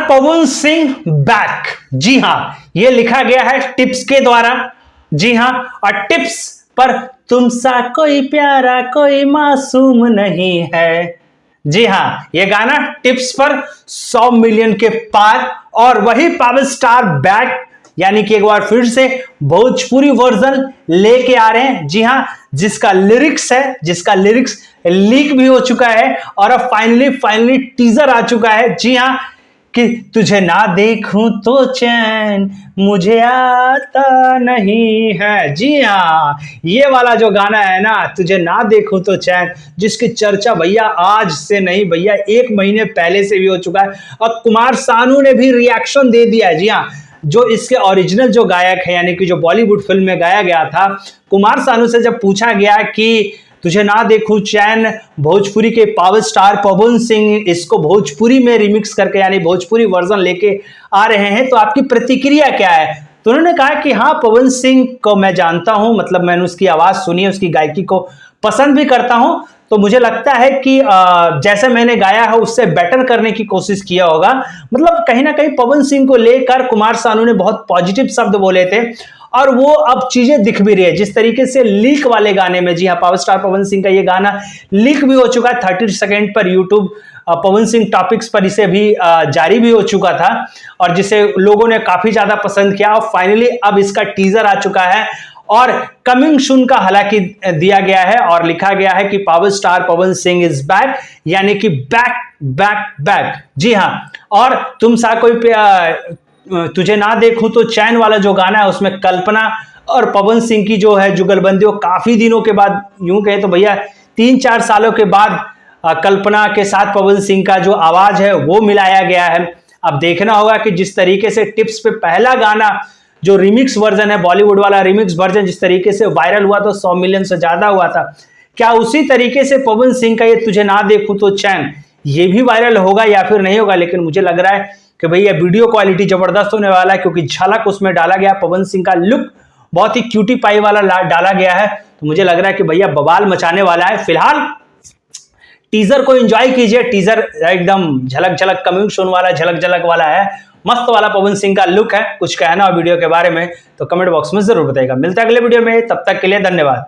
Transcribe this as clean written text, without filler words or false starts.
Pawan Singh back. जी हां, यह लिखा गया है टिप्स के द्वारा। जी हां, और टिप्स पर तुम सा कोई प्यारा कोई मासूम नहीं है। जी हां, यह गाना टिप्स पर 100 मिलियन के पार, और वही पावर स्टार बैक यानी कि एक बार फिर से भोजपुरी वर्जन लेके आ रहे हैं। जी हां, जिसका लिरिक्स लीक भी हो चुका है और अब फाइनली टीजर आ चुका है। जी हां, कि तुझे ना देखूं तो चैन मुझे आता नहीं है। जी हां, ये वाला जो गाना है ना, तुझे ना देखूं तो चैन, जिसकी चर्चा भैया आज से नहीं भैया 1 महीने पहले से भी हो चुका है, और कुमार सानू ने भी रिएक्शन दे दिया है। जी हां, जो इसके ओरिजिनल जो गायक है यानी कि जो बॉलीवुड फिल्म में गाया गया था, कुमार सानू से जब पूछा गया कि तुझे ना देखूं चैन भोजपुरी के पावर स्टार पवन सिंह इसको भोजपुरी में रिमिक्स करके यानी भोजपुरी वर्जन लेके आ रहे हैं, तो आपकी प्रतिक्रिया क्या है? तो उन्होंने कहा कि हाँ, पवन सिंह को मैं जानता हूं, मतलब मैंने उसकी आवाज सुनी है, उसकी गायकी को पसंद भी करता हूं, तो मुझे लगता है कि जैसे मैंने गाया है उससे बेटर करने की कोशिश किया होगा। मतलब कहीं ना कहीं पवन सिंह को लेकर कुमार सानू ने बहुत पॉजिटिव शब्द बोले थे, और वो अब चीजें दिख भी रही है जिस तरीके से लीक वाले गाने में। जी हाँ, पावर स्टार पवन सिंह का ये गाना लीक भी हो चुका है 30 सेकंड पर यूट्यूब पवन सिंह टॉपिक्स पर इसे भी जारी भी हो चुका था, और जिसे लोगों ने काफी ज्यादा पसंद किया, और फाइनली अब इसका टीजर आ चुका है और कमिंग सून का हालांकि दिया गया है, और लिखा गया है कि power star Pawan Singh is back, यानी कि बैक बैक बैक। जी हाँ, और तुम सा कोई तुझे ना देखूं तो चैन वाला जो गाना है उसमें कल्पना और पवन सिंह की जो है जुगलबंदी, वो काफी दिनों के बाद, यूं कहे तो भैया 3-4 सालों के बाद कल्पना के साथ पवन सिंह का जो आवाज है वो मिलाया गया है। अब देखना होगा कि जिस तरीके से टिप्स पे पहला गाना जो रिमिक्स वर्जन है, बॉलीवुड वाला रिमिक्स वर्जन जिस तरीके से वायरल हुआ तो 100 मिलियन से ज्यादा हुआ था, क्या उसी तरीके से पवन सिंह का ये तुझे ना देखूं तो चैन ये भी वायरल होगा या फिर नहीं होगा? लेकिन मुझे लग रहा है कि भैया वीडियो क्वालिटी जबरदस्त होने वाला है, क्योंकि झलक उसमें डाला गया, पवन सिंह का लुक बहुत ही क्यूटी पाई वाला डाला गया है, तो मुझे लग रहा है कि भैया बवाल मचाने वाला है। फिलहाल टीजर को एंजॉय कीजिए, टीजर एकदम झलक झलक कमिंग सून वाला झलक झलक वाला है, मस्त वाला पवन सिंह का लुक है। कुछ कहना हो वीडियो के बारे में तो कमेंट बॉक्स में जरूर बताइएगा। मिलता है अगले वीडियो में, तब तक के लिए धन्यवाद।